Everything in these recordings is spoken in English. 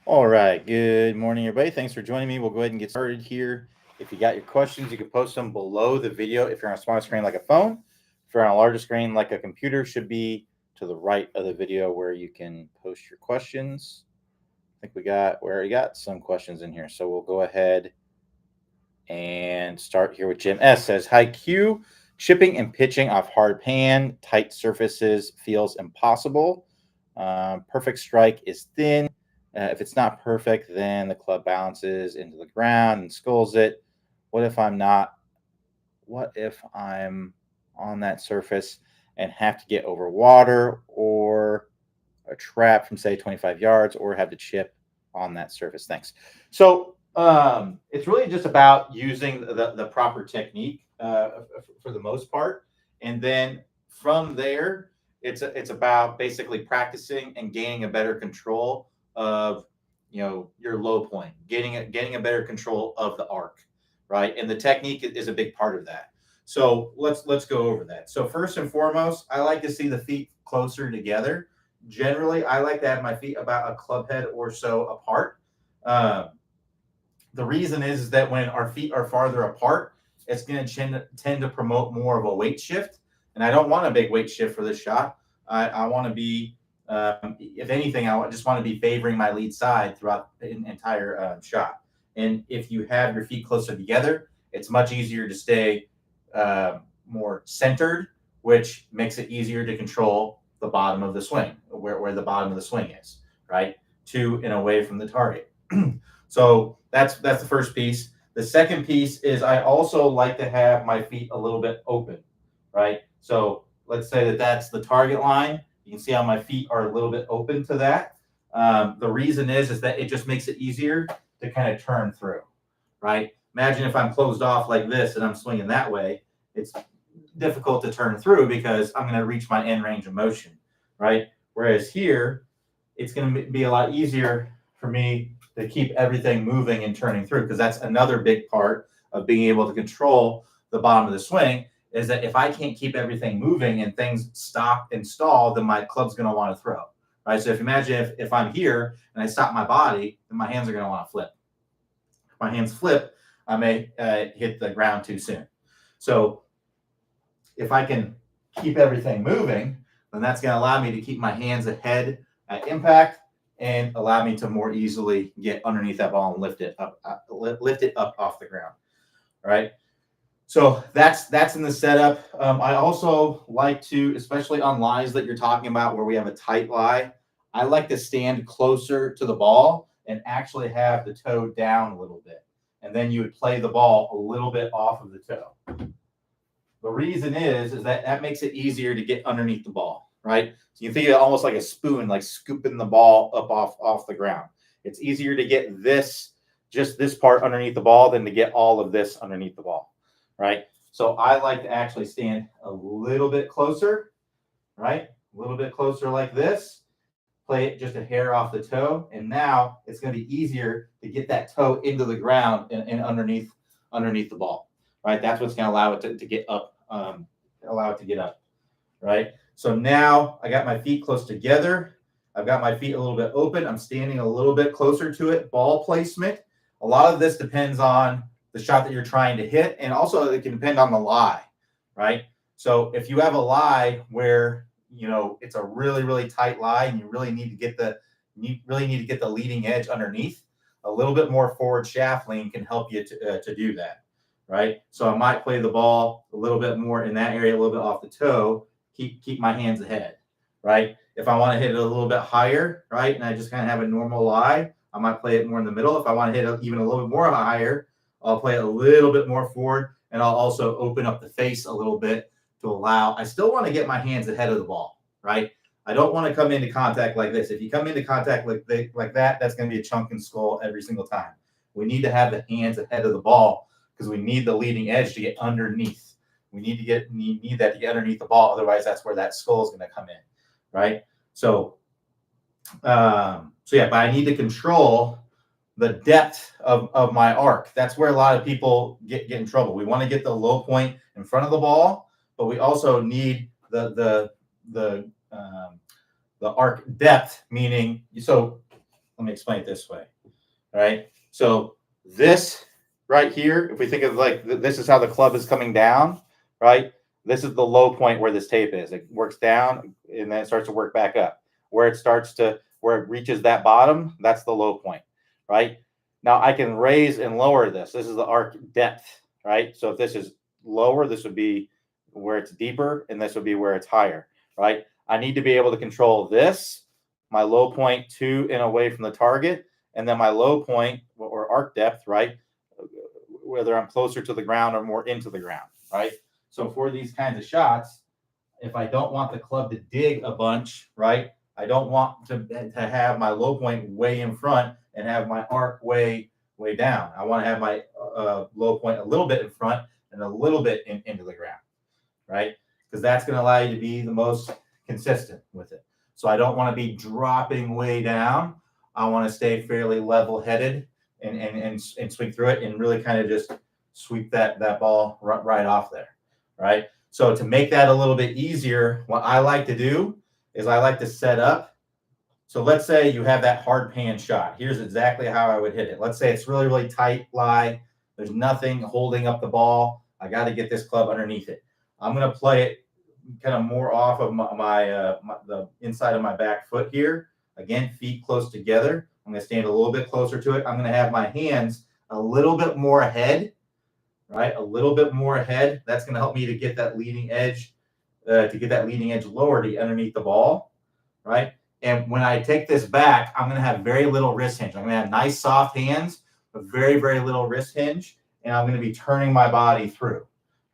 All right. Good morning, everybody. Thanks for joining me. We'll go ahead and get started here. If you got your questions, you can post them below the video. If you're on a small screen like a phone, if you're on a larger screen like a computer, should be to the right of the video where you can post your questions. I think we already got some questions in here. So we'll go ahead and start here with Jim S. Says, Hi Q, chipping and pitching off hard pan, tight surfaces feels impossible. Perfect strike is thin. If it's not perfect, then the club bounces into the ground and skulls it. What if I'm not? What if I'm on that surface and have to get over water or a trap from say 25 yards or have to chip on that surface? Thanks. So it's really just about using the proper technique for the most part. And then from there, it's about basically practicing and gaining a better control of your low point, getting a better control of the arc, right? And the technique is a big part of that. So let's go over that. So first and foremost, I like to see the feet closer together. Generally, I like to have my feet about a club head or so apart. Uh, the reason is that when our feet are farther apart, it's going to tend to promote more of a weight shift. And I don't want a big weight shift for this shot. I want to be, if anything, I just want to be favoring my lead side throughout the entire shot. And if you have your feet closer together, it's much easier to stay more centered, which makes it easier to control the bottom of the swing, where the bottom of the swing is, right? To and away from the target. So that's the first piece. The second piece is I also like to have my feet a little bit open, right? So let's say that that's the target line. You can see how my feet are a little bit open to that. The reason is that it just makes it easier to kind of turn through, right? Imagine if I'm closed off like this and I'm swinging that way, it's difficult to turn through because I'm going to reach my end range of motion, right? Whereas here, it's going to be a lot easier for me to keep everything moving and turning through, because that's another big part of being able to control the bottom of the swing, is that if I can't keep everything moving and things stop and stall, then my club's going to want to throw, right? So if you imagine if I'm here and I stop my body, then my hands are going to want to flip. If my hands flip, I may hit the ground too soon. So if I can keep everything moving, then that's going to allow me to keep my hands ahead at impact and allow me to more easily get underneath that ball and lift it up off the ground. All right. So that's in the setup. I also like to, especially on lies that you're talking about where we have a tight lie, I like to stand closer to the ball and actually have the toe down a little bit. And then you would play the ball a little bit off of the toe. The reason is that makes it easier to get underneath the ball, right? So you think of it almost like a spoon, like scooping the ball up off the ground. It's easier to get just this part underneath the ball than to get all of this underneath the ball, right? So I like to actually stand a little bit closer, right? A little bit closer like this. Play it just a hair off the toe, and now it's going to be easier to get that toe into the ground and underneath the ball, right? That's what's going to allow it to get up. Allow it to get up, right? So now I got my feet close together. I've got my feet a little bit open. I'm standing a little bit closer to it. Ball placement. A lot of this depends on the shot that you're trying to hit, and also it can depend on the lie, right? So if you have a lie where it's a really, really tight lie and you really need to get the leading edge underneath, a little bit more forward shaft lean can help you to do that, right? So I might play the ball a little bit more in that area, a little bit off the toe, keep my hands ahead, right? If I want to hit it a little bit higher, right, and I just kind of have a normal lie, I might play it more in the middle. If I want to hit it even a little bit more higher, I'll play it a little bit more forward, and I'll also open up the face a little bit to allow. I still want to get my hands ahead of the ball, right? I don't want to come into contact like this. If you come into contact like that, that's going to be a chunk and skull every single time. We need to have the hands ahead of the ball because we need the leading edge to get underneath. We need that to get underneath the ball. Otherwise, that's where that skull is going to come in, right? So yeah, but I need to control the depth of my arc. That's where a lot of people get in trouble. We want to get the low point in front of the ball, but we also need the arc depth, meaning, so let me explain it this way. All right. So this right here, if we think of like this is how the club is coming down, right? This is the low point where this tape is. It works down and then it starts to work back up. Where it reaches that bottom, that's the low point, right? Now I can raise and lower this. This is the arc depth, right? So if this is lower, this would be where it's deeper, and this would be where it's higher, right? I need to be able to control this, my low point to and away from the target, and then my low point or arc depth, right? Whether I'm closer to the ground or more into the ground, right? So for these kinds of shots, if I don't want the club to dig a bunch, right? I don't want to have my low point way in front and have my arc way down. I want to have my low point a little bit in front and a little bit into the ground, right? Because that's going to allow you to be the most consistent with it. So I don't want to be dropping way down. I want to stay fairly level-headed and swing through it and really kind of just sweep that ball right off there, right? So to make that a little bit easier, what I like to do is I like to set up. So let's say you have that hard pan shot. Here's exactly how I would hit it. Let's say it's really, really tight lie. There's nothing holding up the ball. I got to get this club underneath it. I'm going to play it kind of more off of the inside of my back foot here. Again, feet close together. I'm going to stand a little bit closer to it. I'm going to have my hands a little bit more ahead, right? A little bit more ahead. That's going to help me to get that leading edge, lower to underneath the ball, right? And when I take this back, I'm going to have very little wrist hinge. I'm going to have nice soft hands, but very, very little wrist hinge. And I'm going to be turning my body through,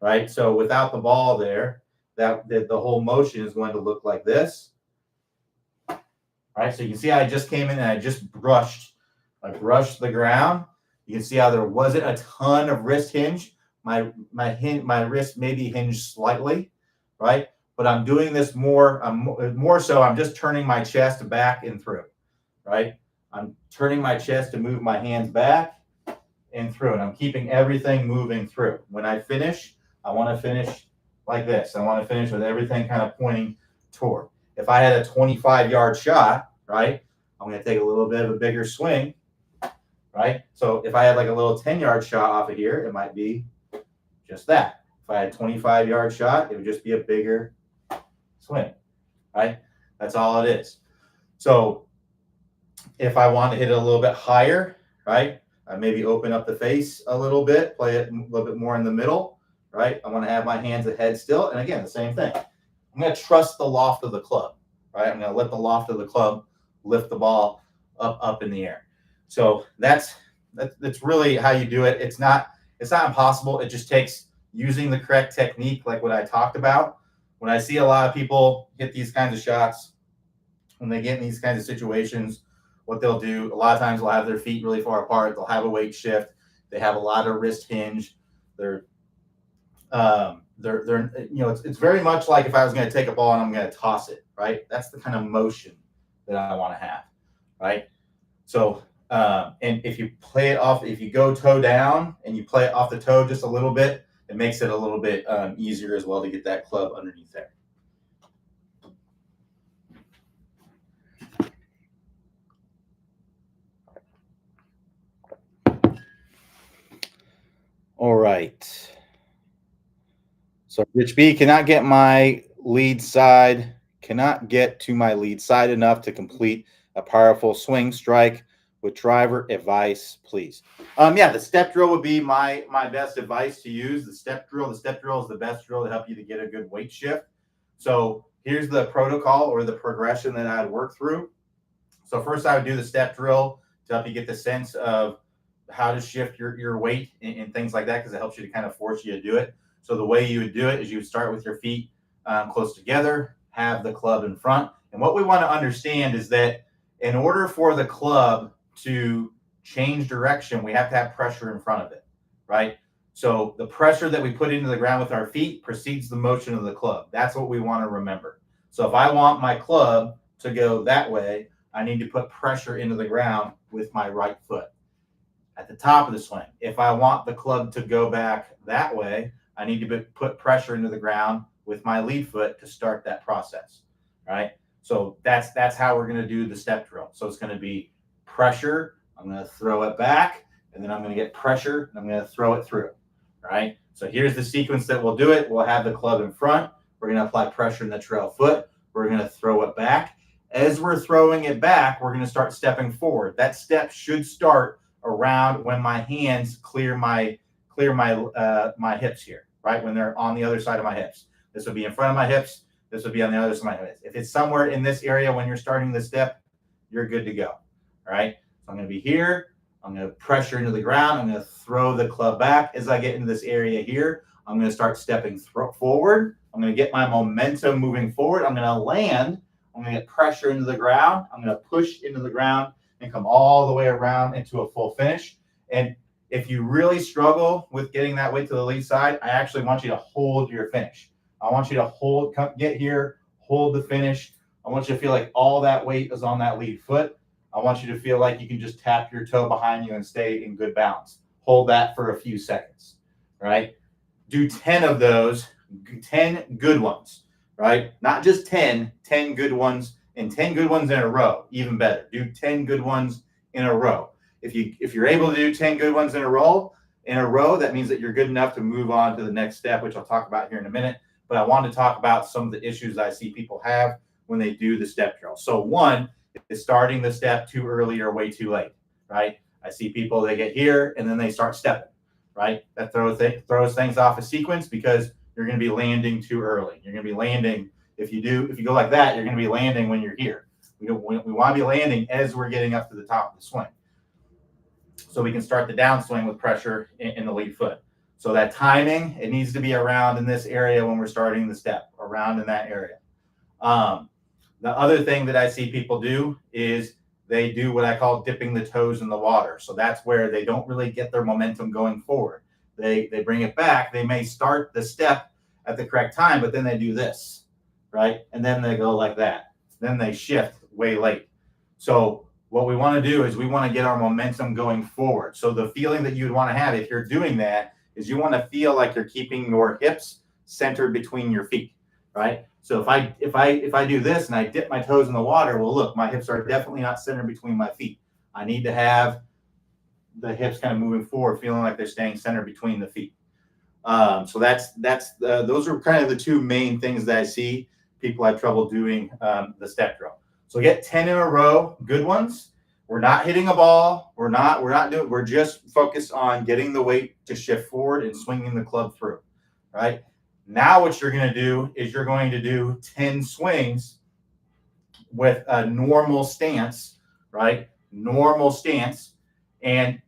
right? So without the ball there, the whole motion is going to look like this. All right, so you can see I just came in and I just brushed. I brushed the ground. You can see how there wasn't a ton of wrist hinge. My wrist maybe hinged slightly, right? But I'm doing this more so I'm just turning my chest back and through, right? I'm turning my chest to move my hands back and through, and I'm keeping everything moving through. When I finish, I want to finish like this. I want to finish with everything kind of pointing toward. If I had a 25-yard shot, right, I'm going to take a little bit of a bigger swing, right? So if I had like a little 10-yard shot off of here, it might be just that. If I had a 25-yard shot, it would just be a bigger swing, right? That's all it is. So if I want to hit it a little bit higher, right, I maybe open up the face a little bit, play it a little bit more in the middle, right? I want to have my hands ahead still. And again, the same thing. I'm going to trust the loft of the club, right? I'm going to let the loft of the club lift the ball up in the air. So that's really how you do it. It's not impossible. It just takes using the correct technique, like what I talked about. When I see a lot of people hit these kinds of shots, when they get in these kinds of situations, what they'll do, a lot of times they'll have their feet really far apart. They'll have a weight shift. They have a lot of wrist hinge. They're it's very much like if I was going to take a ball and I'm going to toss it, right? That's the kind of motion that I want to have, right? So, and if you play it off, if you go toe down and you play it off the toe just a little bit, it makes it a little bit easier as well to get that club underneath there. All right. So Rich B cannot get to my lead side enough to complete a powerful swing strike with driver. Advice, please. The step drill would be my best advice to use. The step drill is the best drill to help you to get a good weight shift. So here's the protocol or the progression that I'd work through. So first I would do the step drill to help you get the sense of how to shift your weight and things like that, because it helps you to kind of force you to do it. So the way you would do it is you would start with your feet close together, have the club in front. And what we want to understand is that in order for the club to change direction, we have to have pressure in front of it, right? So the pressure that we put into the ground with our feet precedes the motion of the club. That's what we want to remember. So if I want my club to go that way, I need to put pressure into the ground with my right foot at the top of the swing. If I want the club to go back that way, I need to put pressure into the ground with my lead foot to start that process, right? So that's how we're going to do the step drill. So it's going to be pressure, I'm going to throw it back, and then I'm going to get pressure, and I'm going to throw it through. All right. So here's the sequence that we'll do it. We'll have the club in front. We're going to apply pressure in the trail foot. We're going to throw it back. As we're throwing it back, we're going to start stepping forward. That step should start around when my hands clear my hips here, right? When they're on the other side of my hips. This will be in front of my hips. This will be on the other side of my hips. If it's somewhere in this area when you're starting the step, you're good to go. All right. So I'm going to be here. I'm going to pressure into the ground. I'm going to throw the club back. As I get into this area here, I'm going to start stepping forward. I'm going to get my momentum moving forward. I'm going to land. I'm going to get pressure into the ground. I'm going to push into the ground and come all the way around into a full finish. And if you really struggle with getting that weight to the lead side, I actually want you to hold your finish. I want you to get here, hold the finish. I want you to feel like all that weight is on that lead foot. I want you to feel like you can just tap your toe behind you and stay in good balance. Hold that for a few seconds, right? Do 10 of those, 10 good ones, right? Not just 10 good ones, and 10 good ones in a row, even better. Do 10 good ones in a row. If you're able to do 10 good ones in a row, that means that you're good enough to move on to the next step, which I'll talk about here in a minute. But I want to talk about some of the issues I see people have when they do the step drill. So one is starting the step too early or way too late, right? I see people, they get here and then they start stepping, right? That throws things off a sequence because you're going to be landing too early. You're going to be landing, if you go like that, you're going to be landing when you're here. We want to be landing as we're getting up to the top of the swing. So we can start the downswing with pressure in the lead foot. So that timing, it needs to be around in this area when we're starting the step, around in that area. The other thing that I see people do is they do what I call dipping the toes in the water. So that's where they don't really get their momentum going forward. They bring it back. They may start the step at the correct time, but then they do this, right? And then they go like that. Then they shift way late. So what we want to do is we want to get our momentum going forward. So the feeling that you'd want to have if you're doing that is you want to feel like you're keeping your hips centered between your feet, right? So if I do this and I dip my toes in the water, well, look, my hips are definitely not centered between my feet. I need to have the hips kind of moving forward, feeling like they're staying centered between the feet. So those are kind of the two main things that I see people have trouble doing the step drill. So get 10 in a row, good ones. We're not hitting a ball. We're just focused on getting the weight to shift forward and swinging the club through, right? Now what you're going to do is you're going to do 10 swings with a normal stance, right? Normal stance. And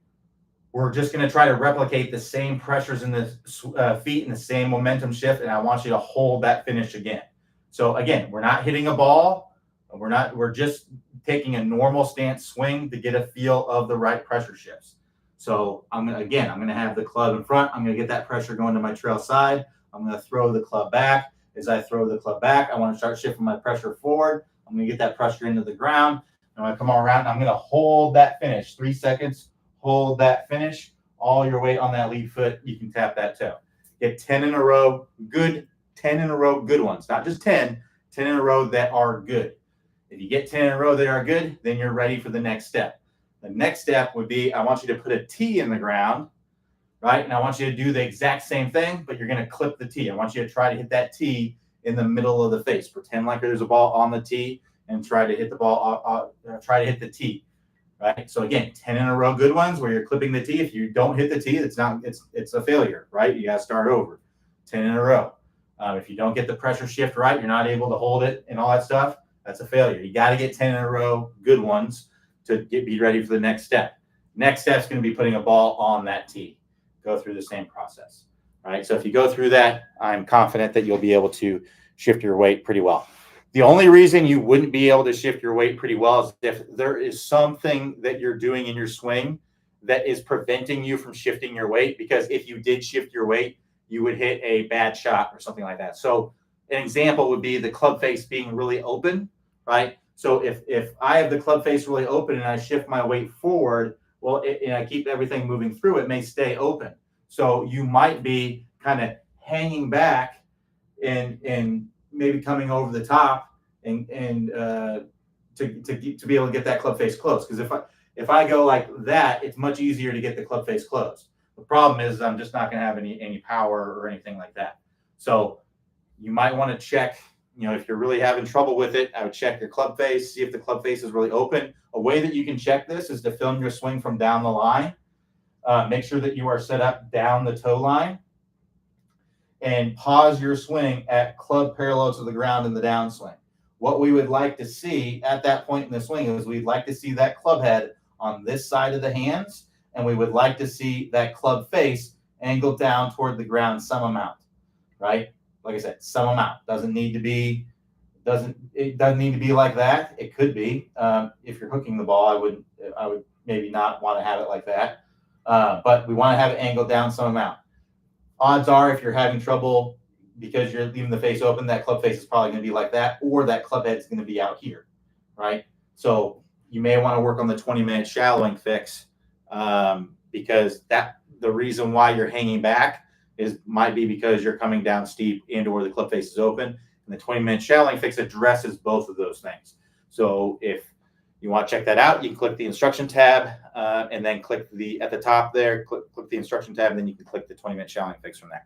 we're just going to try to replicate the same pressures in the feet and the same momentum shift. And I want you to hold that finish again. So again, we're not hitting a ball. We're just taking a normal stance swing to get a feel of the right pressure shifts. So I'm going to have the club in front. I'm going to get that pressure going to my trail side. I'm going to throw the club back. As I throw the club back, I want to start shifting my pressure forward. I'm going to get that pressure into the ground. I'm going to come around and I'm going to hold that finish. 3 seconds, hold that finish. All your weight on that lead foot, you can tap that toe. Get 10 in a row, good, 10 in a row, good ones. Not just 10 in a row that are good. If you get 10 in a row that are good, then you're ready for the next step. The next step would be, I want you to put a tee in the ground, right? And I want you to do the exact same thing, but you're going to clip the tee. I want you to try to hit that tee in the middle of the face. Pretend like there's a ball on the tee and try to hit the ball, try to hit the tee, right? So again, 10 in a row good ones where you're clipping the tee. If you don't hit the tee, it's a failure, right? You got to start over. 10 in a row. If you don't get the pressure shift right, you're not able to hold it and all that stuff, that's a failure. You got to get 10 in a row good ones to be ready for the next step. Next step is going to be putting a ball on that tee. Go through the same process. All right. So if you go through that, I'm confident that you'll be able to shift your weight pretty well. The only reason you wouldn't be able to shift your weight pretty well is if there is something that you're doing in your swing that is preventing you from shifting your weight, because if you did shift your weight, you would hit a bad shot or something like that. So an example would be the club face being really open, right? So if I have the club face really open and I shift my weight forward, well, and I keep everything moving through, it may stay open. So you might be kind of hanging back and maybe coming over the top and to be able to get that club face close. Because If I go like that, it's much easier to get the club face closed. The problem is I'm just not going to have any power or anything like that. So you might want to check, if you're really having trouble with it, I would check your club face, see if the club face is really open. A way that you can check this is to film your swing from down the line. Make sure that you are set up down the toe line and pause your swing at club parallel to the ground in the downswing. What we would like to see at that point in the swing is we'd like to see that club head on this side of the hands, and we would like to see that club face angled down toward the ground some amount, right? Like I said, some amount. It doesn't need to be like that. It could be. If you're hooking the ball, I would maybe not want to have it like that. But we want to have it angled down some amount. Odds are, if you're having trouble because you're leaving the face open, that club face is probably going to be like that, or that club head is going to be out here, right? So you may want to work on the 20-minute shallowing fix, because the reason why you're hanging back might be because you're coming down steep and or the club face is open. And the 20-minute shallowing fix addresses both of those things. So if you want to check that out, you can click the instruction tab, and then click at the top there, click the instruction tab, and then you can click the 20-minute shallowing fix from there.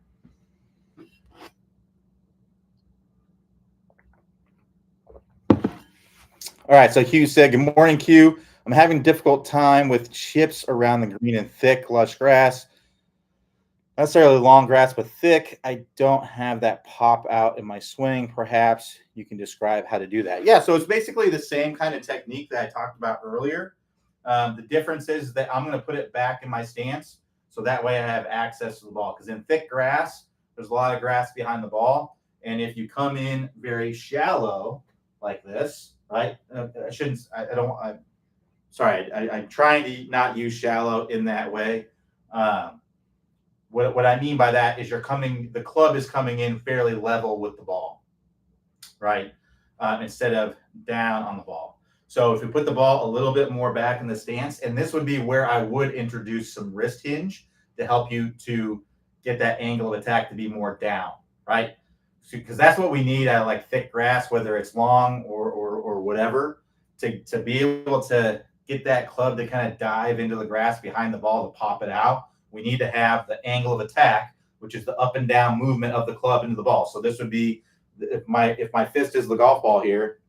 All right, so Hugh said, good morning, Q. I'm having a difficult time with chips around the green and thick, lush grass. Not necessarily long grass, but thick. I don't have that pop out in my swing. Perhaps you can describe how to do that. Yeah, so it's basically the same kind of technique that I talked about earlier. The difference is that I'm going to put it back in my stance, so that way I have access to the ball. Because in thick grass, there's a lot of grass behind the ball. And if you come in very shallow like this, right? I'm trying to not use shallow in that way. What I mean by that is the club is coming in fairly level with the ball, right? Instead of down on the ball. So if you put the ball a little bit more back in the stance, and this would be where I would introduce some wrist hinge to help you to get that angle of attack to be more down, right? Because that's what we need out of like thick grass, whether it's long or whatever, to be able to get that club to kind of dive into the grass behind the ball to pop it out. We need to have the angle of attack, which is the up and down movement of the club into the ball. So this would be, if my fist is the golf ball here,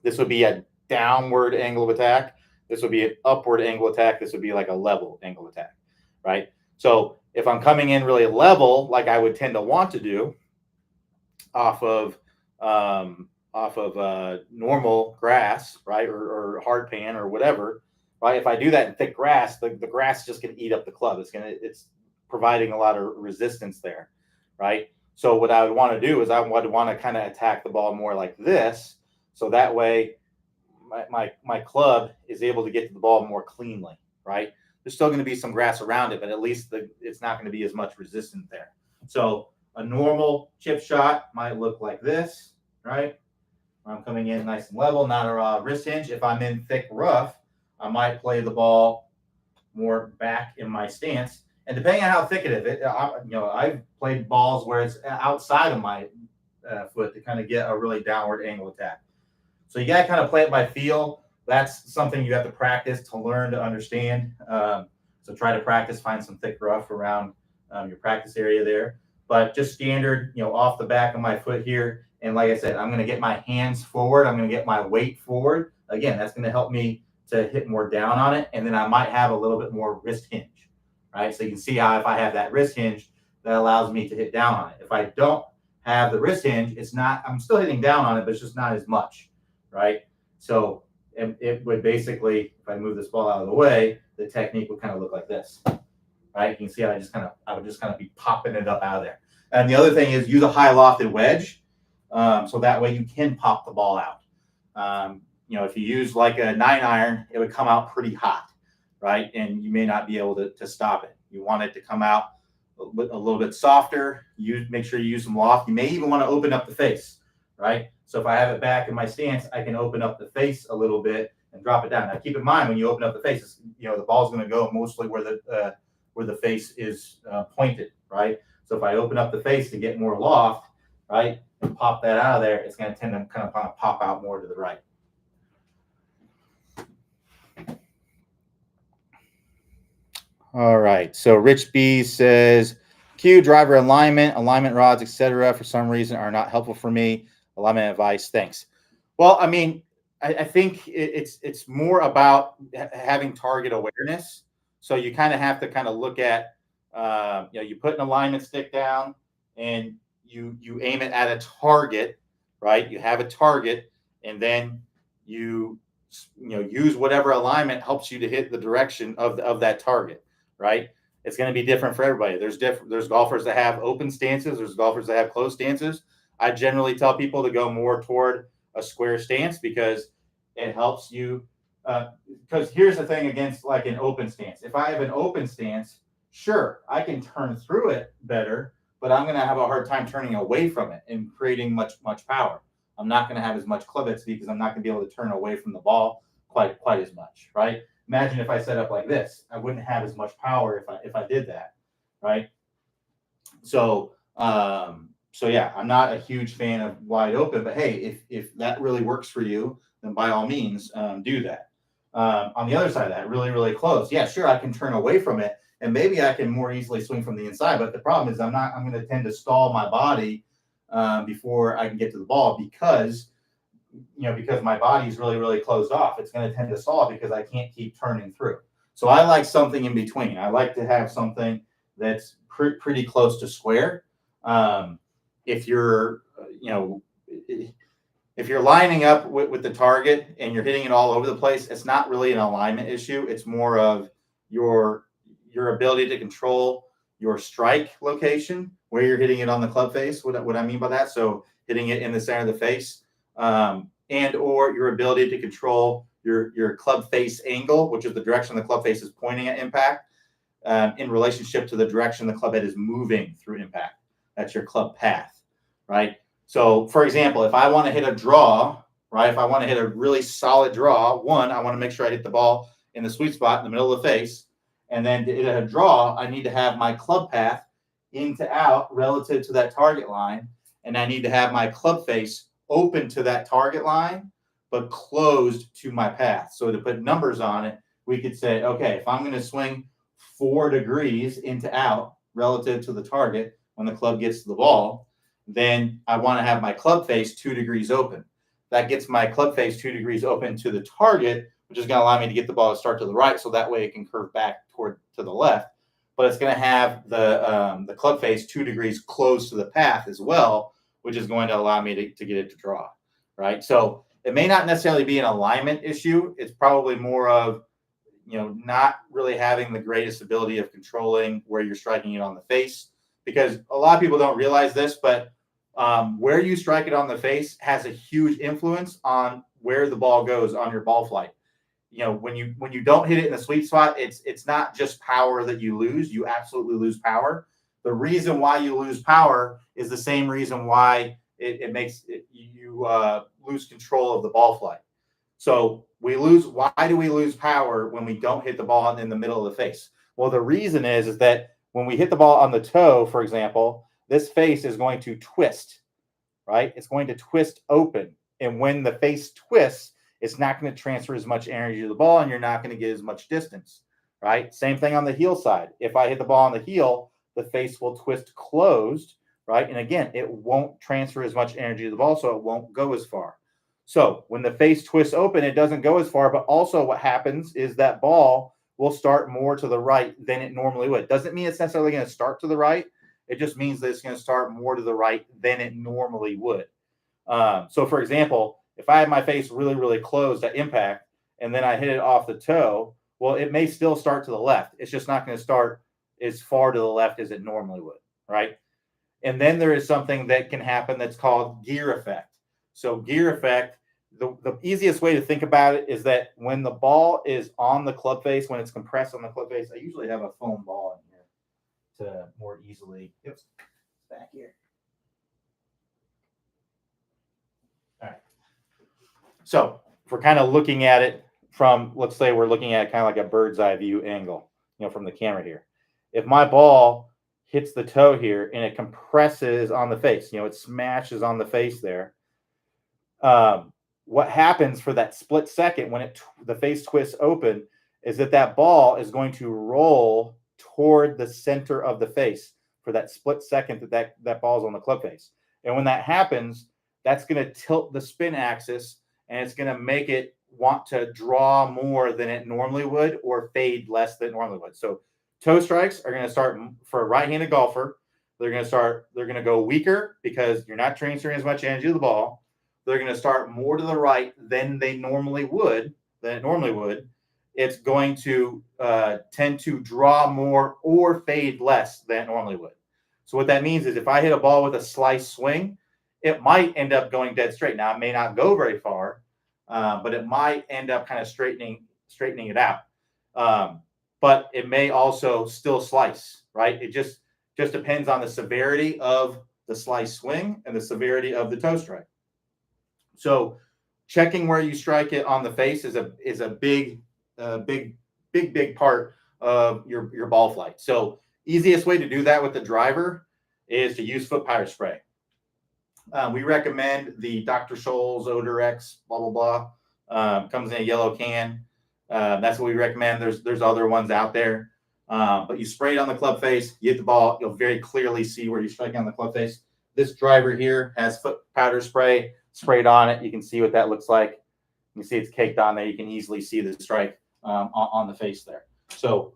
this would be a downward angle of attack. This would be an upward angle attack. This would be like a level angle attack, right? So if I'm coming in really level, like I would tend to want to do off of normal grass, right, or hard pan or whatever, right? If I do that in thick grass, the grass is just going to eat up the club. It's providing a lot of resistance there, right? So what I would want to do is I would want to kind of attack the ball more like this, so that way my club is able to get to the ball more cleanly, right? There's still going to be some grass around it, but at least it's not going to be as much resistance there. So a normal chip shot might look like this, right? I'm coming in nice and level, not a wrist hinge. If I'm in thick rough, I might play the ball more back in my stance. And depending on how thick it is, I've played balls where it's outside of my foot to kind of get a really downward angle attack. So you got to kind of play it by feel. That's something you have to practice to learn to understand. So try to practice, find some thick rough around your practice area there. But just standard, off the back of my foot here. And like I said, I'm going to get my hands forward. I'm going to get my weight forward. Again, that's going to help me to hit more down on it. And then I might have a little bit more wrist hinge, right? So you can see how if I have that wrist hinge, that allows me to hit down on it. If I don't have the wrist hinge, I'm still hitting down on it, but it's just not as much, right? So it would basically, if I move this ball out of the way, the technique would kind of look like this, right? You can see how I would just kind of be popping it up out of there. And the other thing is use a high lofted wedge, so that way you can pop the ball out. If you use like a 9-iron, it would come out pretty hot, right? And you may not be able to stop it. You want it to come out a little bit softer. Make sure you use some loft. You may even want to open up the face, right? So if I have it back in my stance, I can open up the face a little bit and drop it down. Now keep in mind, when you open up the face, the ball's going to go mostly where the face is pointed, right? So if I open up the face to get more loft, right, and pop that out of there, it's going to tend to kind of pop out more to the right. All right. So Rich B says, cue, driver alignment, alignment rods, etc. for some reason are not helpful for me. Alignment advice. Thanks. Well, I mean, I think it's more about having target awareness. So you kind of have to kind of look at, you put an alignment stick down and you aim it at a target, right? You have a target, and then you use whatever alignment helps you to hit the direction of that target, right? It's going to be different for everybody. There's golfers that have open stances. There's golfers that have closed stances. I generally tell people to go more toward a square stance because it helps you. Because here's the thing against like an open stance. If I have an open stance, sure, I can turn through it better, but I'm going to have a hard time turning away from it and creating much power. I'm not going to have as much club head speed because I'm not going to be able to turn away from the ball quite as much, right? Imagine if I set up like this, I wouldn't have as much power if I did that, right? So yeah, I'm not a huge fan of wide open, but hey, if that really works for you, then by all means do that. On the other side of that, really close. Yeah, sure, I can turn away from it, and maybe I can more easily swing from the inside. But the problem is I'm going to tend to stall my body before I can get to the ball because my body is really closed off. It's going to tend to stall because I can't keep turning through. So I like something in between. I like to have something that's pretty close to square. If you're lining up with the target and you're hitting it all over the place, it's not really an alignment issue. It's more of your ability to control your strike location, where you're hitting it on the club face. What I mean by that, so hitting it in the center of the face, and or your ability to control your club face angle, which is the direction the club face is pointing at impact, in relationship to the direction the club head is moving through impact. That's your club path, right? So, for example, if I want to hit a draw, right? If I want to hit a really solid draw, one, I want to make sure I hit the ball in the sweet spot in the middle of the face. And then to hit a draw, I need to have my club path in to out relative to that target line. And I need to have my club face open to that target line, but closed to my path. So to put numbers on it, we could say, okay, if I'm going to swing 4 degrees into out relative to the target when the club gets to the ball, then I want to have my club face 2 degrees open. That gets my club face 2 degrees open to the target, which is going to allow me to get the ball to start to the right, so that way it can curve back to the left. But it's going to have the club face 2 degrees close to the path as well, which is going to allow me to get it to draw, right? So it may not necessarily be an alignment issue. It's probably more of not really having the greatest ability of controlling where you're striking it on the face, because a lot of people don't realize this, but where you strike it on the face has a huge influence on where the ball goes on your ball flight. When you don't hit it in the sweet spot, it's not just power that you lose. You absolutely lose power. The reason why you lose power is the same reason why it makes you lose control of the ball flight. So why do we lose power when we don't hit the ball in the middle of the face? Well, the reason is that when we hit the ball on the toe, for example, this face is going to twist, right? It's going to twist open. And when the face twists, it's not going to transfer as much energy to the ball, and you're not going to get as much distance, right? Same thing on the heel side. If I hit the ball on the heel, the face will twist closed, right? And again, it won't transfer as much energy to the ball, so it won't go as far. So when the face twists open, it doesn't go as far, but also what happens is that ball will start more to the right than it normally would. Doesn't mean it's necessarily going to start to the right. It just means that it's going to start more to the right than it normally would. So for example, if I have my face really closed at impact and then I hit it off the toe, well, it may still start to the left. It's just not going to start as far to the left as it normally would, right? And then there is something that can happen that's called gear effect. So gear effect, the easiest way to think about it is that when the ball is on the club face, when it's compressed on the club face, I usually have a foam ball in here to more easily, it's back here. All right. So if we're kind of looking at it from, let's say we're looking at kind of like a bird's eye view angle, from the camera here. If my ball hits the toe here and it compresses on the face, it smashes on the face there. What happens for that split second when the face twists open is that ball is going to roll toward the center of the face for that split second that ball's on the club face. And when that happens, that's going to tilt the spin axis, and it's going to make it want to draw more than it normally would or fade less than it normally would. So toe strikes are going to start for a right-handed golfer. They're going to go weaker because you're not transferring as much energy to the ball. They're going to start more to the right than it normally would. It's going to tend to draw more or fade less than it normally would. So what that means is if I hit a ball with a slice swing, it might end up going dead straight. Now, it may not go very far, but it might end up kind of straightening it out. But it may also still slice, right? It just depends on the severity of the slice swing and the severity of the toe strike. So checking where you strike it on the face is a big part of your ball flight. So easiest way to do that with the driver is to use foot powder spray. We recommend the Dr. Scholl's Odor X, blah, blah, blah. Comes in a yellow can. That's what we recommend. There's other ones out there. But you spray it on the club face, you hit the ball, you'll very clearly see where you're striking on the club face. This driver here has foot powder spray sprayed on it. You can see what that looks like. You can see it's caked on there. You can easily see the strike on the face there. So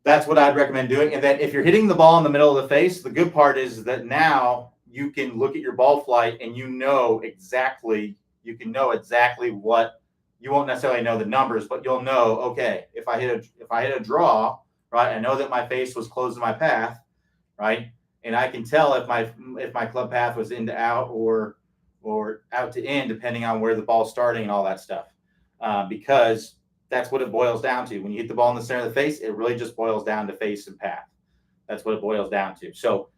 that's what I'd recommend doing. And then if you're hitting the ball in the middle of the face, the good part is that now you can look at your ball flight and you can know exactly what, you won't necessarily know the numbers, but you'll know, okay, if I hit a draw, right, I know that my face was close to my path, right? And I can tell if my club path was in to out or out to in, depending on where the ball's starting and all that stuff. Because that's what it boils down to. When you hit the ball in the center of the face, it really just boils down to face and path. That's what it boils down to. So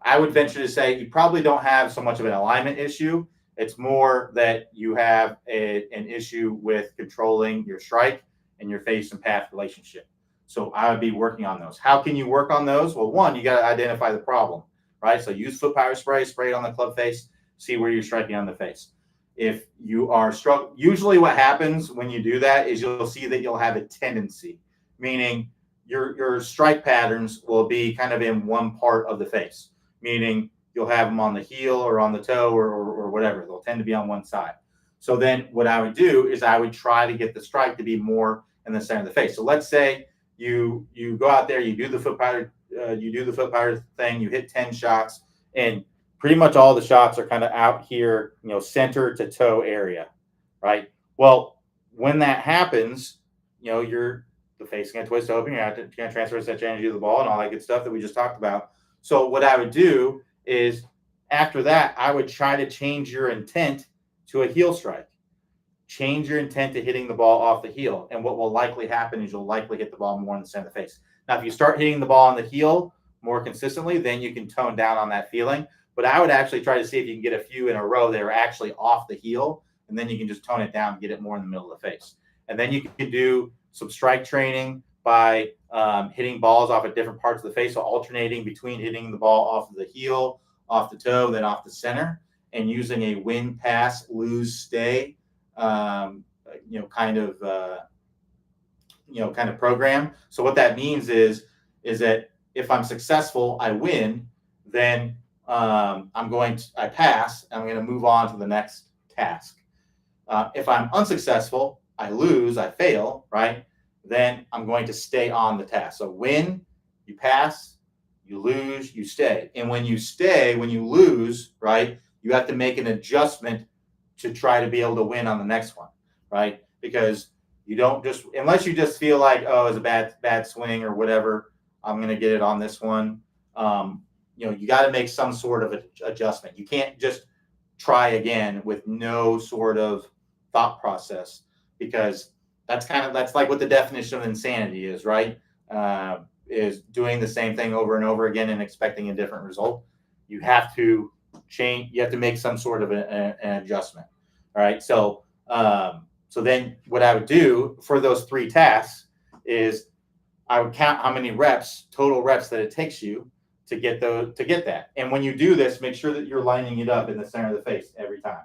I would venture to say you probably don't have so much of an alignment issue. It's more that you have an issue with controlling your strike and your face and path relationship. So I would be working on those. How can you work on those? Well, one, you got to identify the problem, right? So use foot powder spray it on the club face, see where you're striking on the face. If you are usually what happens when you do that is you'll see that you'll have a tendency, meaning your strike patterns will be kind of in one part of the face, meaning you'll have them on the heel or on the toe or whatever. They'll tend to be on one side. So then what I would do is I would try to get the strike to be more in the center of the face. So let's say you go out there, you do the foot powder thing, you hit 10 shots, and pretty much all the shots are kind of out here, center to toe area, right? Well, when that happens, the face is going to twist open. You're going to transfer such energy to the ball and all that good stuff that we just talked about. So what I would do is after that, I would try to change your intent to a heel strike. Change your intent to hitting the ball off the heel. And what will likely happen is you'll likely hit the ball more in the center of the face. Now, if you start hitting the ball on the heel more consistently, then you can tone down on that feeling. But I would actually try to see if you can get a few in a row that are actually off the heel, and then you can just tone it down and get it more in the middle of the face. And then you can do some strike training by hitting balls off at different parts of the face, so alternating between hitting the ball off of the heel, off the toe, then off the center, and using a win, pass, lose, stay, kind of program. So what that means is that if I'm successful, I win, then I pass, and I'm going to move on to the next task. If I'm unsuccessful, I lose, I fail, right? Then I'm going to stay on the task. So win, you pass, you lose, you stay. And when you lose, right, you have to make an adjustment to try to be able to win on the next one, right? Because you don't unless you just feel like, oh, it's a bad swing or whatever, I'm going to get it on this one. You got to make some sort of adjustment. You can't just try again with no sort of thought process, because that's like what the definition of insanity is, right? Is doing the same thing over and over again and expecting a different result. You have to change. You have to make some sort of an adjustment. All right. So then what I would do for those three tasks is I would count how many total reps that it takes you to get that. And when you do this, make sure that you're lining it up in the center of the face every time.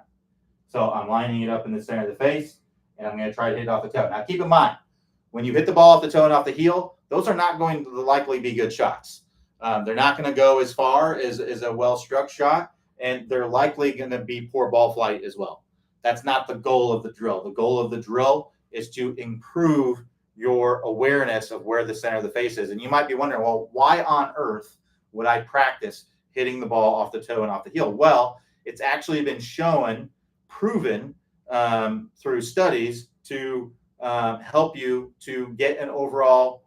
So I'm lining it up in the center of the face, and I'm going to try to hit it off the toe. Now, keep in mind, when you hit the ball off the toe and off the heel, those are not going to likely be good shots. They're not going to go as far as a well-struck shot, and they're likely going to be poor ball flight as well. That's not the goal of the drill. The goal of the drill is to improve your awareness of where the center of the face is. And you might be wondering, well, why on earth would I practice hitting the ball off the toe and off the heel? Well, it's actually been proven through studies to help you to get an overall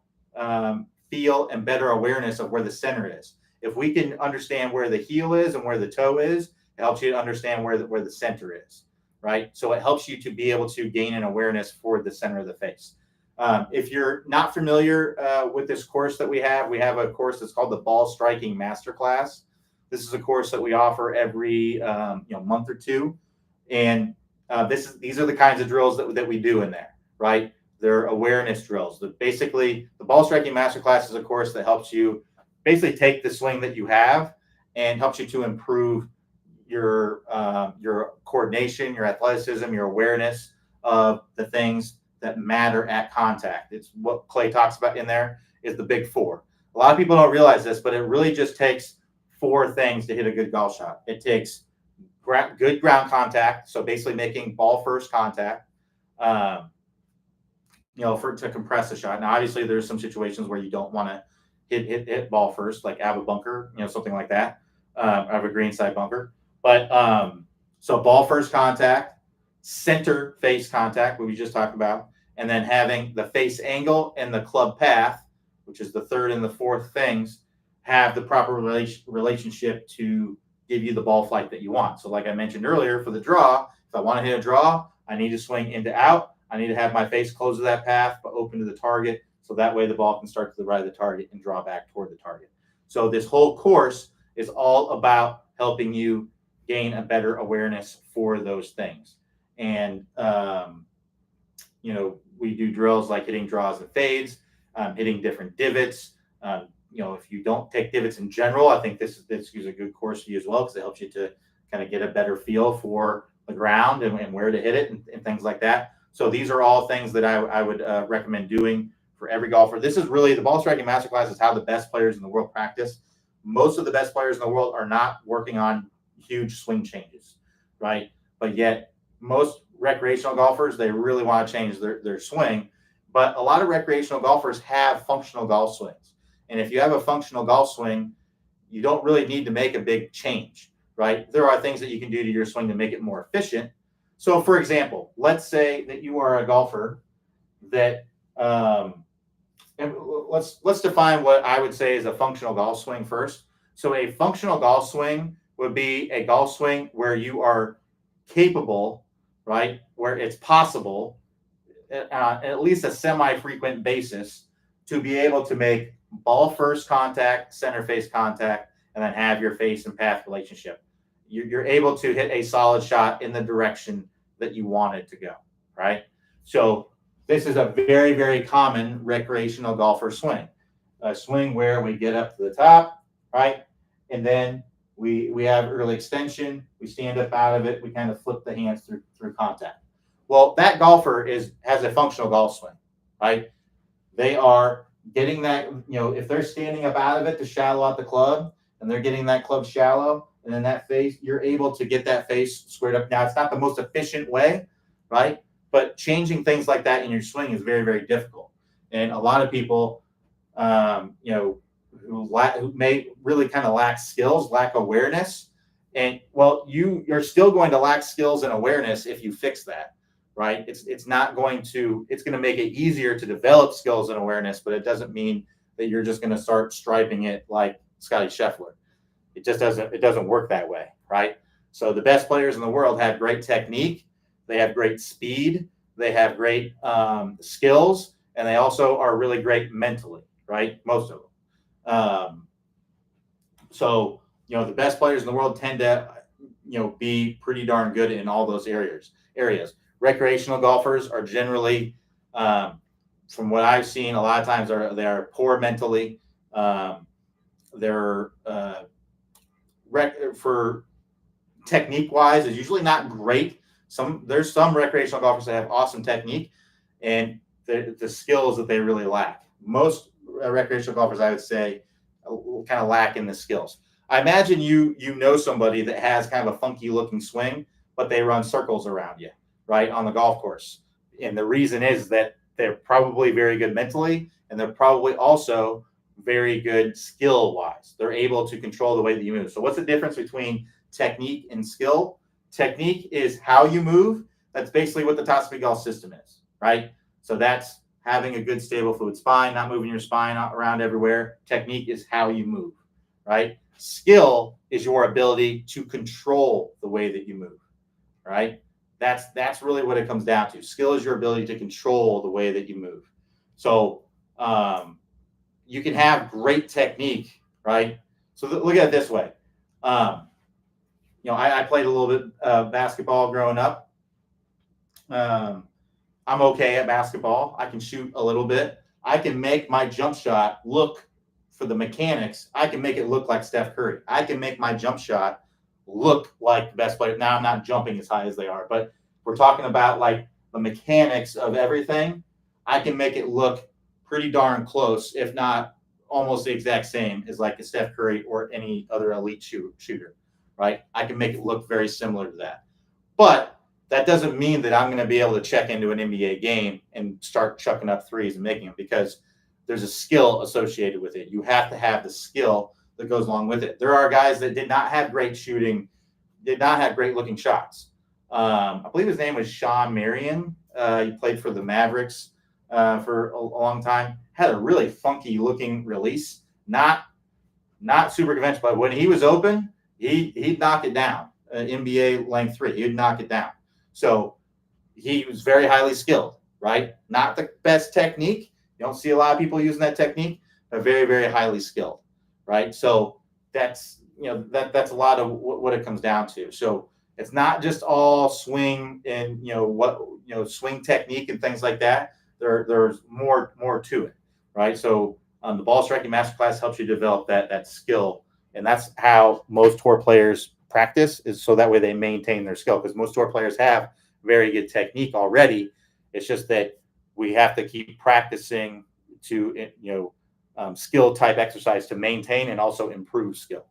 feel and better awareness of where the center is. If we can understand where the heel is and where the toe is, it helps you to understand where the center is, right? So it helps you to be able to gain an awareness for the center of the face. If you're not familiar with this course that we have a course that's called the Ball Striking Masterclass. This is a course that we offer every month or two, and these are the kinds of drills that we do in there, right? They're awareness drills. Basically, the Ball Striking Masterclass is a course that helps you basically take the swing that you have and helps you to improve your coordination, your athleticism, your awareness of the things that matter at contact. It's what Clay talks about in there is the big four. A lot of people don't realize this, but it really just takes four things to hit a good golf shot. It takes good ground contact, so basically making ball first contact, to compress a shot. Now, obviously, there's some situations where you don't want to hit ball first, like have a bunker, something like that, have a greenside bunker. But so ball first contact, center face contact, what we just talked about, and then having the face angle and the club path, which is the third and the fourth things, have the proper relationship to give you the ball flight that you want. So like I mentioned earlier, for the draw, if I want to hit a draw, I need to swing into out. I need to have my face close to that path, but open to the target. So that way the ball can start to the right of the target and draw back toward the target. So this whole course is all about helping you gain a better awareness for those things. And, we do drills like hitting draws and fades, hitting different divots. If you don't take divots in general, I think this is a good course for you as well, because it helps you to kind of get a better feel for the ground and where to hit it and things like that. So these are all things that I would recommend doing for every golfer. This is really the Ball Striking Masterclass is how the best players in the world practice. Most of the best players in the world are not working on huge swing changes, right? But yet most recreational golfers, they really want to change their swing. But a lot of recreational golfers have functional golf swings. And if you have a functional golf swing, you don't really need to make a big change, right? There are things that you can do to your swing to make it more efficient. So, for example, let's say that you are a golfer that, and let's define what I would say is a functional golf swing first. So a functional golf swing would be a golf swing where you are capable, right, where it's possible, at least a semi-frequent basis, to be able to make ball first contact, center face contact, and then have your face and path relationship. You're able to hit a solid shot in the direction that you want it to go, right? So this is a very, very common recreational golfer swing. A swing where we get up to the top, right? And then we have early extension, we stand up out of it, we kind of flip the hands through contact. Well, that golfer has a functional golf swing, right? They are getting that, if they're standing up out of it to shallow out the club, and they're getting that club shallow, and then that face, you're able to get that face squared up. Now, it's not the most efficient way, right? But changing things like that in your swing is very, very difficult. And a lot of people, who may really kind of lack skills, lack awareness. And, well, you're still going to lack skills and awareness if you fix that, right? It's going to make it easier to develop skills and awareness, but it doesn't mean that you're just going to start striping it like Scotty Scheffler. It doesn't work that way, right? So the best players in the world have great technique, they have great speed, they have great skills, and they also are really great mentally, right? Most of them. So the best players in the world tend to be pretty darn good in all those areas. Recreational golfers are generally, from what I've seen, a lot of times they are poor mentally. They're for technique wise is usually not great. There's some recreational golfers that have awesome technique, and the skills that they really lack. Most recreational golfers, I would say, kind of lack in the skills. I imagine you know somebody that has kind of a funky looking swing, but they run circles around you, right, on the golf course. And the reason is that they're probably very good mentally, and they're probably also very good skill wise. They're able to control the way that you move. So, what's the difference between technique and skill? Technique is how you move. That's basically what the top speed golf system is, right? So, that's having a good stable fluid spine, not moving your spine around everywhere. Technique is how you move, right? Skill is your ability to control the way that you move, right? That's really what it comes down to. Skill is your ability to control the way that you move. So you can have great technique, right? So look at it this way. I played a little bit of basketball growing up. I'm okay at basketball. I can shoot a little bit. I can make my jump shot look, for the mechanics, I can make it look like Steph Curry. I can make my jump shot look like the best player. Now I'm not jumping as high as they are, but we're talking about like the mechanics of everything. I can make it look pretty darn close, if not almost the exact same as like a Steph Curry or any other elite shooter, right? I can make it look very similar to that. But that doesn't mean that I'm going to be able to check into an NBA game and start chucking up threes and making them, because there's a skill associated with it. You have to have the skill that goes along with it. There are guys that did not have great shooting, did not have great looking shots. I believe his name was Sean Marion. He played for the Mavericks for a long time. Had a really funky looking release. Not super conventional, but when he was open, he'd knock it down. NBA length three, he'd knock it down. So he was very highly skilled, right? Not the best technique. You don't see a lot of people using that technique, but very, very highly skilled, right? So that's that's a lot of what it comes down to. So it's not just all swing and swing technique and things like that. There's more to it, right? So the ball striking masterclass helps you develop that skill, and that's how most tour players practice, is so that way they maintain their skill, because most tour players have very good technique already. It's just that we have to keep practicing to skill type exercise to maintain and also improve skill.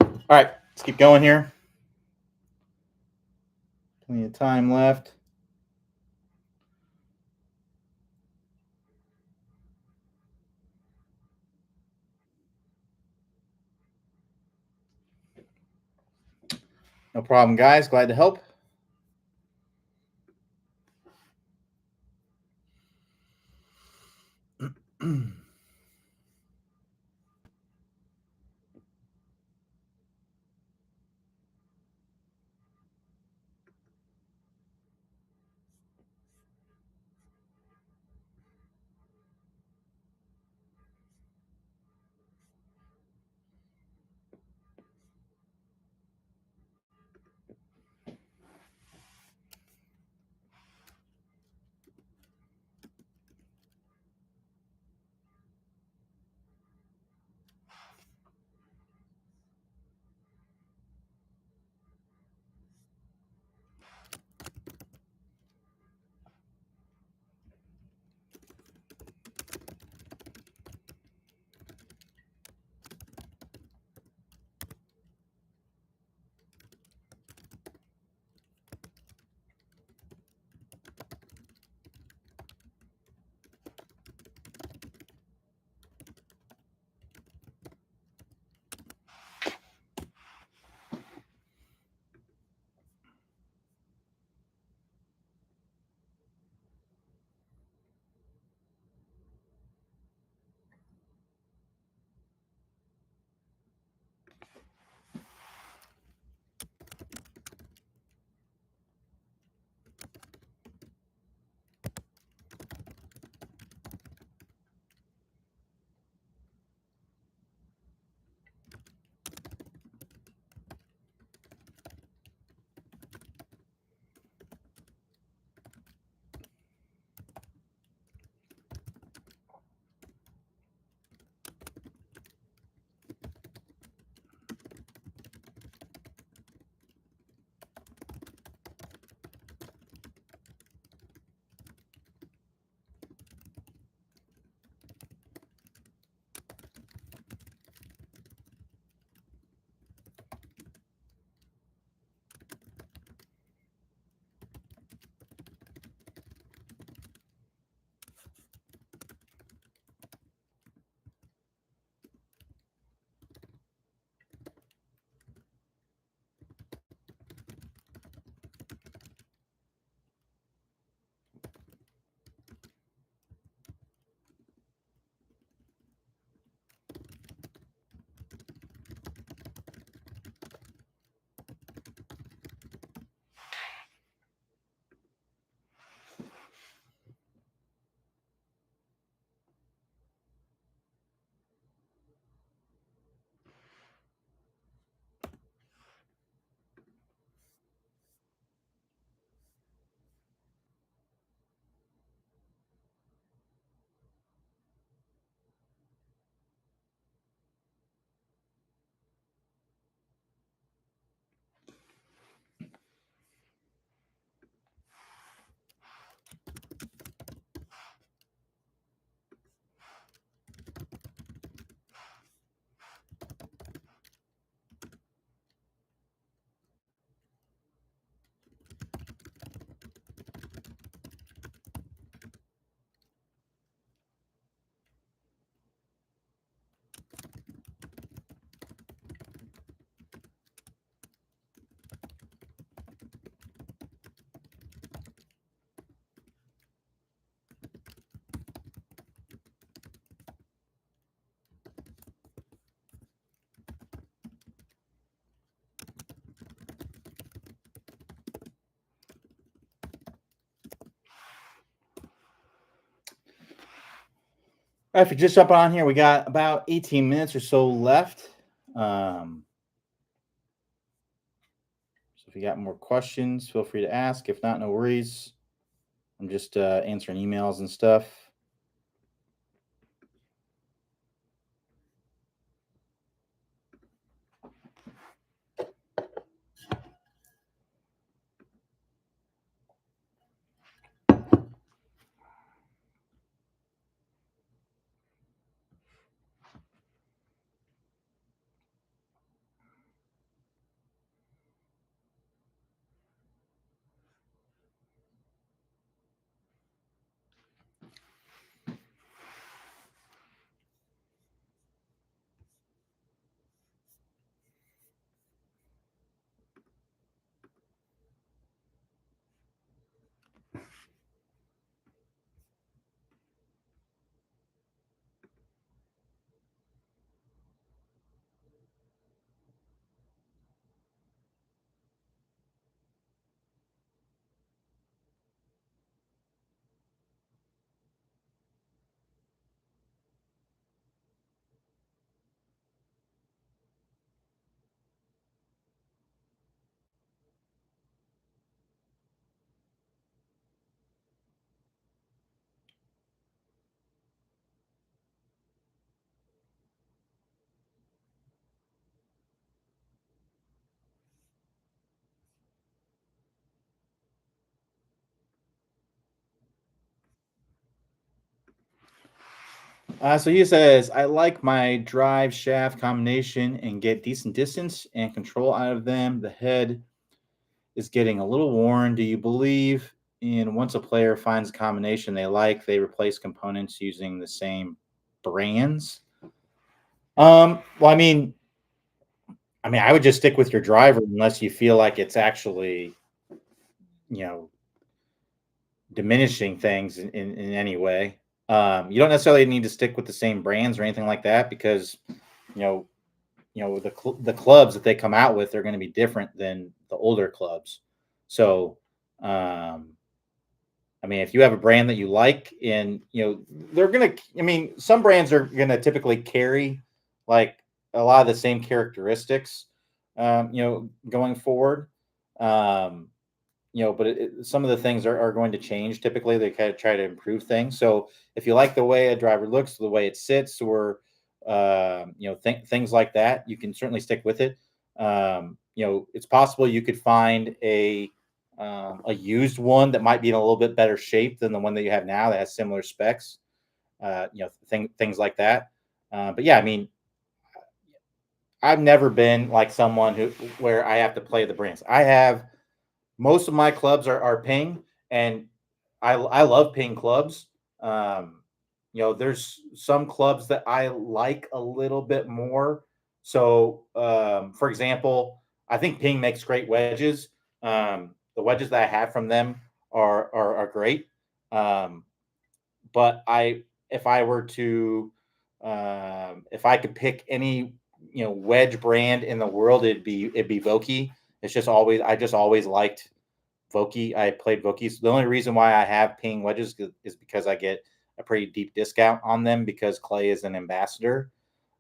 All right, let's keep going here. Plenty of time left. No problem, guys. Glad to help. All right, if you're just jumping on here, we got about 18 minutes or so left. So if you got more questions, feel free to ask. If not, no worries. I'm just answering emails and stuff. So he says, I like my drive shaft combination and get decent distance and control out of them. The head is getting a little worn. Do you believe in once a player finds a combination they like, they replace components using the same brands? Well, I mean, I would just stick with your driver unless you feel like it's actually, you know, diminishing things in any way. You don't necessarily need to stick with the same brands or anything like that because, you know, the clubs that they come out with are going to be different than the older clubs. So, um, I mean, if you have a brand that you like, and they're gonna. I mean, some brands are gonna typically carry like a lot of the same characteristics, going forward. Um, but some of the things are going to change. Typically, they kind of try to improve things. So if you like the way a driver looks, the way it sits, or things like that, you can certainly stick with it. It's possible you could find a used one that might be in a little bit better shape than the one that you have now that has similar specs. Things like that. But yeah, I mean, I've never been like someone where I have to play the brands. I have most of my clubs are ping, and I love ping clubs. Um, there's some clubs that I like a little bit more. So, for example, I think ping makes great wedges. The wedges that I have from them are great. Um, but if I were to, if I could pick any, wedge brand in the world, it'd be Vokey. I just always liked Vokey. I played Vokeys. The only reason why I have ping wedges is because I get a pretty deep discount on them because Clay is an ambassador.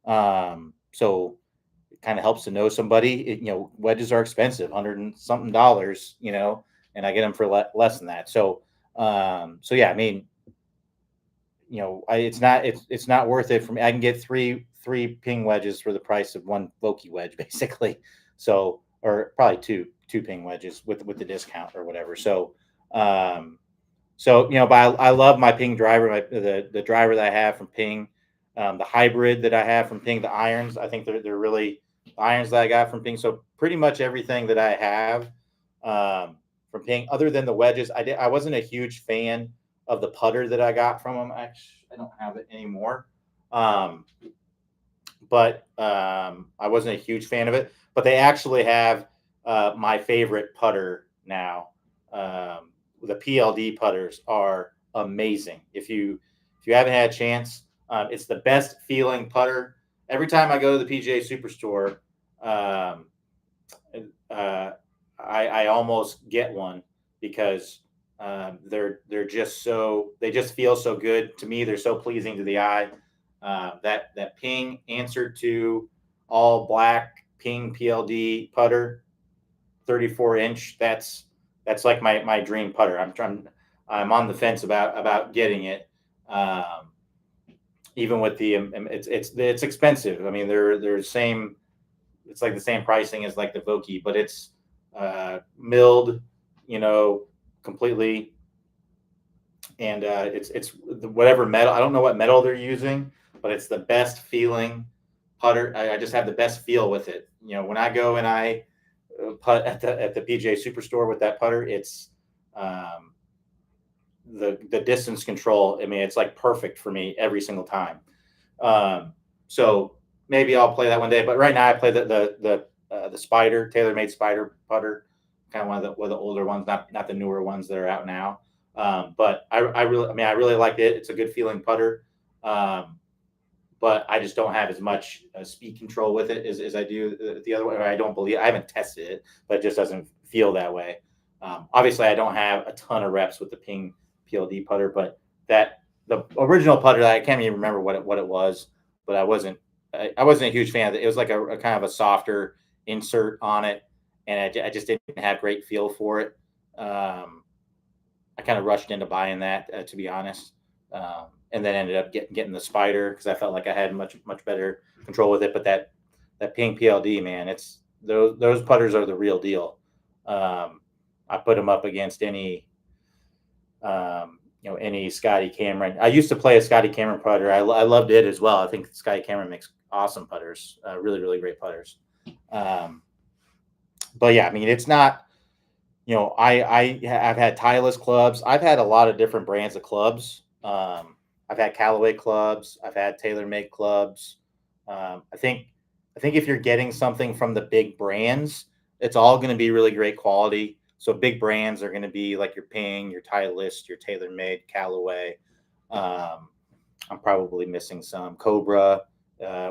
So it kind of helps to know somebody. Wedges are expensive, hundred and something dollars, and I get them for less than that. So yeah, I mean, it's not worth it for me. I can get three ping wedges for the price of one Vokey wedge, basically. So, or probably two ping wedges with the discount or whatever. Um, but I love my ping driver, the driver that I have from Ping, the hybrid that I have from Ping, the irons. I think they're really the irons that I got from Ping. So pretty much everything that I have from Ping, other than the wedges, I wasn't a huge fan of the putter that I got from them. Actually, I don't have it anymore. Um, but I wasn't a huge fan of it. But they actually have my favorite putter now. The PLD putters are amazing. If you haven't had a chance, it's the best feeling putter. Every time I go to the PGA Superstore, um, uh, I almost get one because they're just they just feel so good to me. They're so pleasing to the eye. That Ping answered to all black Ping PLD putter, 34-inch. That's like my dream putter. I'm on the fence about getting it. Even with the it's expensive. I mean, they're same. It's like the same pricing as like the Vokey, but it's milled, completely, and it's whatever metal. I don't know what metal they're using, but it's the best feeling putter. I just have the best feel with it. When I go and I putt at the PGA Superstore with that putter, it's um, the distance control. I mean, it's like perfect for me every single time. So maybe I'll play that one day. But right now, I play the Spider TaylorMade Spider putter, kind of one of the older ones, not the newer ones that are out now. But I really like it. It's a good feeling putter. But I just don't have as much speed control with it as I do the other way. I don't believe I haven't tested it, but it just doesn't feel that way. Obviously, I don't have a ton of reps with the Ping PLD putter, but the original putter, I can't even remember what it was, but I wasn't a huge fan of it. It was like a kind of a softer insert on it, and I just didn't have great feel for it. I kind of rushed into buying that, to be honest, and then ended up getting the Spider because I felt like I had much better control with it. But that Ping PLD, man, it's those putters are the real deal. I put them up against any Scotty Cameron. I used to play a Scotty Cameron putter. I loved it as well. I think Scotty Cameron makes awesome putters, really great putters. But yeah, I mean, it's not. I've had Titleist clubs. I've had a lot of different brands of clubs. I've had Callaway clubs. I've had TaylorMade clubs. I think if you're getting something from the big brands, it's all going to be really great quality. So big brands are going to be like your Ping, your Titleist, your TaylorMade, Callaway. I'm probably missing some Cobra,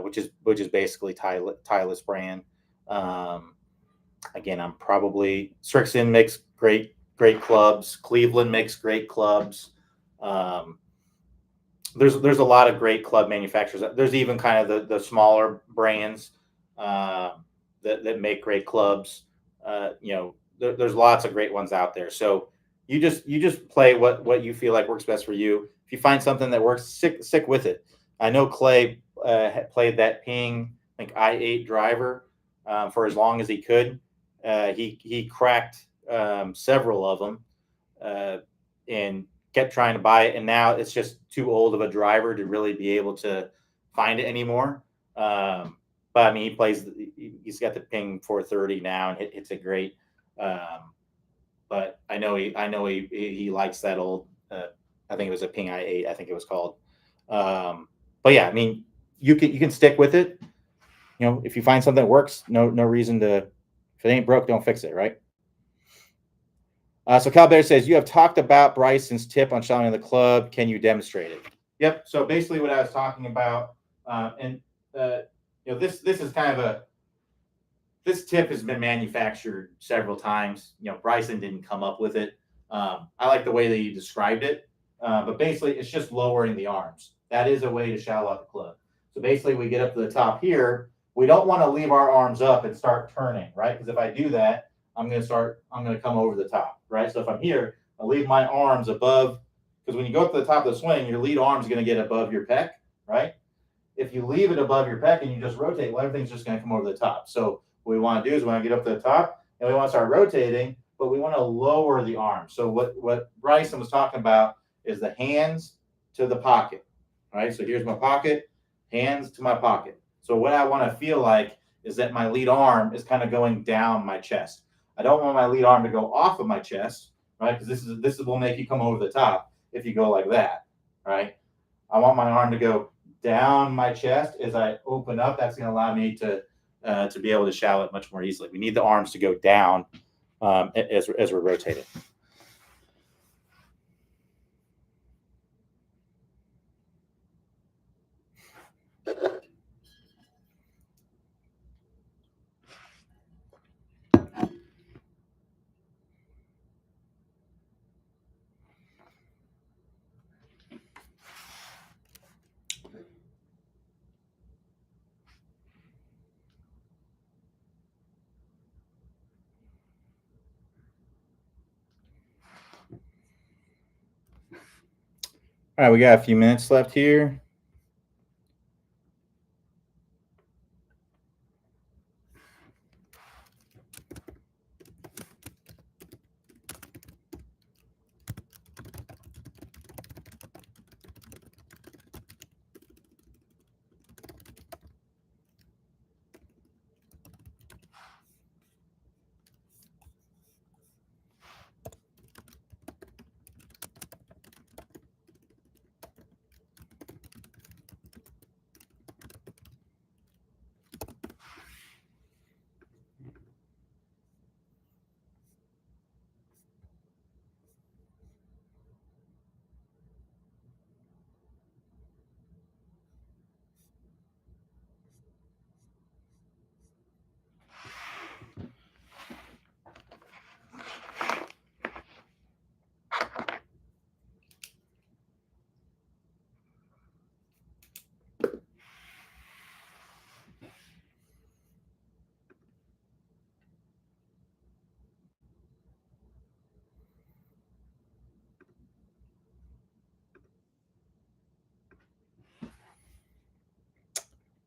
which is basically Titleist brand. Again, I'm probably Strixon makes great clubs. Cleveland makes great clubs. There's a lot of great club manufacturers. There's even kind of the smaller brands that make great clubs. There's lots of great ones out there. So you just play what you feel like works best for you. If you find something that works, stick with it. I know Clay played that Ping like i8 driver for as long as he could. He cracked several of them and kept trying to buy it, and now it's just too old of a driver to really be able to find it anymore. But I mean, he's got the Ping 430 now and hits it great. But I know he likes that old. I think it was a Ping i8. I think it was called. But yeah, I mean, you can stick with it. If you find something that works, no reason to. If it ain't broke, don't fix it, right? So Cal Bear says, you have talked about Bryson's tip on shouting the club. Can you demonstrate it? Yep. So basically what I was talking about, this is kind of this tip has been manufactured several times. Bryson didn't come up with it. I like the way that you described it, but basically it's just lowering the arms. That is a way to shallow out the club. So basically we get up to the top here. We don't want to leave our arms up and start turning, right? Because if I do that, I'm going to come over the top, right? So if I'm here, I leave my arms above, because when you go up to the top of the swing, your lead arm is going to get above your pec, right? If you leave it above your pec and you just rotate, well, everything's just going to come over the top. So what we want to do is we want to get up to the top and we want to start rotating, but we want to lower the arms. So what Bryson was talking about is the hands to the pocket, right? So here's my pocket, hands to my pocket. So what I want to feel like is that my lead arm is kind of going down my chest. I don't want my lead arm to go off of my chest, right? Because this will make you come over the top if you go like that, right? I want my arm to go down my chest as I open up. That's going to allow me to be able to shallow it much more easily. We need the arms to go down as we're rotating. All right, we got a few minutes left here.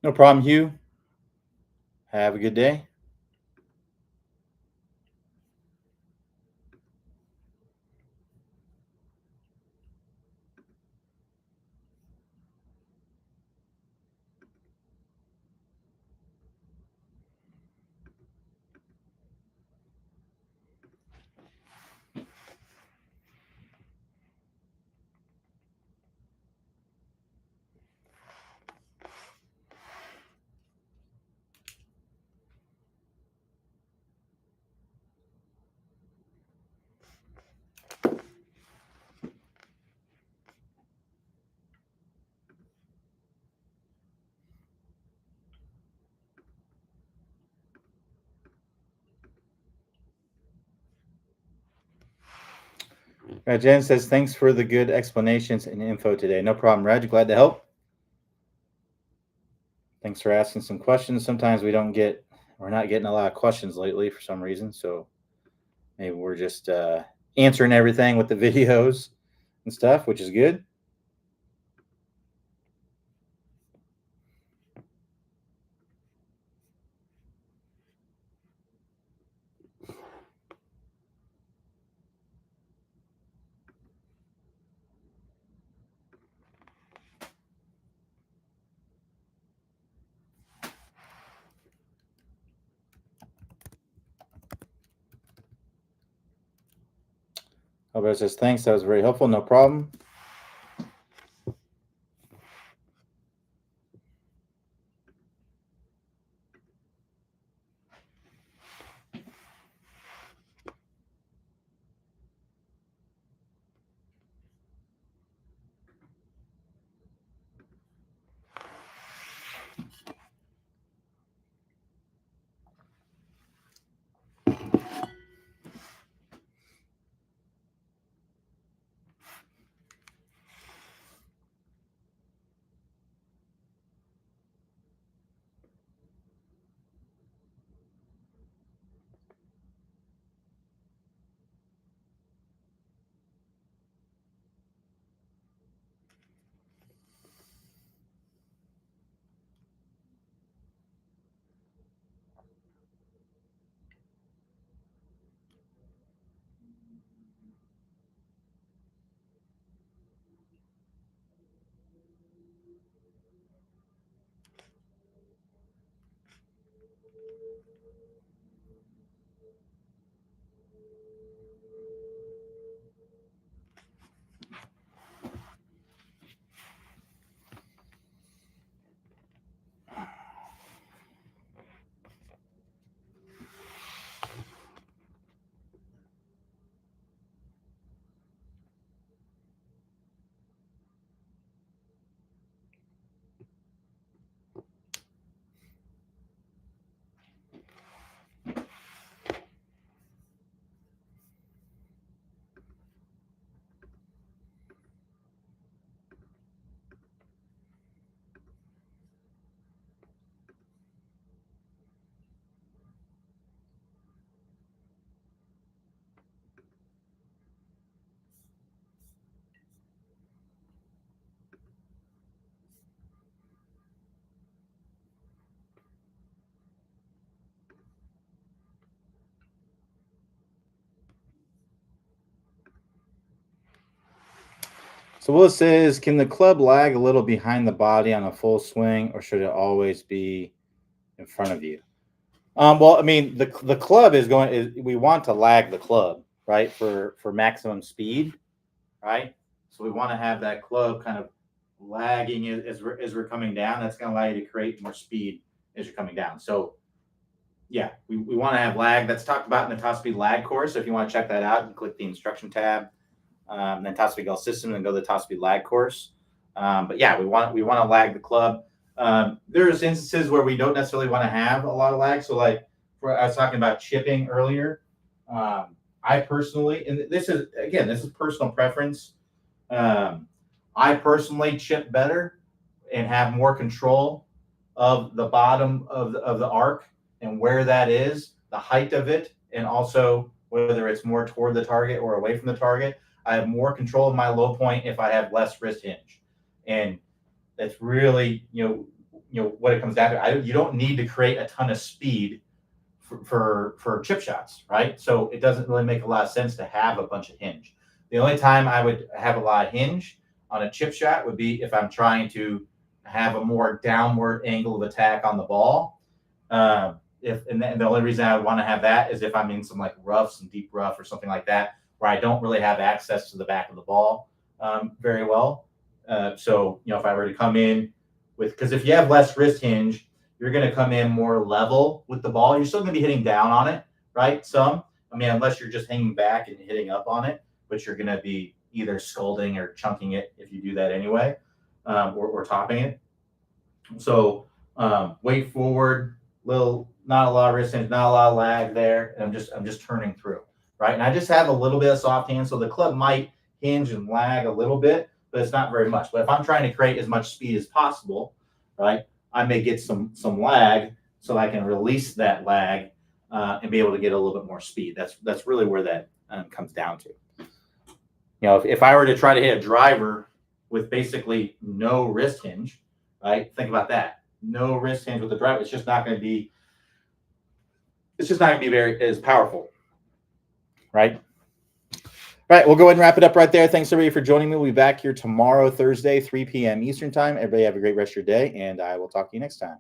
No problem, Hugh. Have a good day. Jen says, thanks for the good explanations and info today. No problem, Reg. Glad to help. Thanks for asking some questions. Sometimes we're not getting a lot of questions lately for some reason. So maybe we're just answering everything with the videos and stuff, which is good. Alberto says, thanks. That was very helpful. No problem. So Will says, can the club lag a little behind the body on a full swing, or should it always be in front of you? Well, I mean, the club is going. We want to lag the club, right, for maximum speed, right? So we want to have that club kind of lagging as we're coming down. That's going to allow you to create more speed as you're coming down. So yeah, we want to have lag. That's talked about in the top speed lag course. So if you want to check that out, you click the instruction tab. Then top speed golf system, and go to the top speed lag course. But yeah, we want to lag the club. There's instances where we don't necessarily want to have a lot of lag. So like I was talking about chipping earlier. I personally, and this is personal preference. I personally chip better and have more control of the bottom of the arc and where that is, the height of it, and also whether it's more toward the target or away from the target. I have more control of my low point if I have less wrist hinge, and that's really what it comes down to. You don't need to create a ton of speed for chip shots, right? So it doesn't really make a lot of sense to have a bunch of hinge. The only time I would have a lot of hinge on a chip shot would be if I'm trying to have a more downward angle of attack on the ball. And the only reason I would want to have that is if I'm in some like rough, some deep rough or something like that, where I don't really have access to the back of the ball very well. So if I were to come in because if you have less wrist hinge, you're going to come in more level with the ball. You're still going to be hitting down on it, right? Unless you're just hanging back and hitting up on it, but you're going to be either scolding or chunking it if you do that anyway, or topping it. So weight forward, not a lot of wrist hinge, not a lot of lag there, and I'm just turning through, right? And I just have a little bit of soft hand, so the club might hinge and lag a little bit, but it's not very much. But if I'm trying to create as much speed as possible, right, I may get some lag so I can release that lag and be able to get a little bit more speed. That's really where that comes down to. If I were to try to hit a driver with basically no wrist hinge, right? Think about that. No wrist hinge with the driver. It's just not going to be very as powerful, right? All right, we'll go ahead and wrap it up right there. Thanks, everybody, for joining me. We'll be back here tomorrow, Thursday, 3 p.m. Eastern Time. Everybody have a great rest of your day, and I will talk to you next time.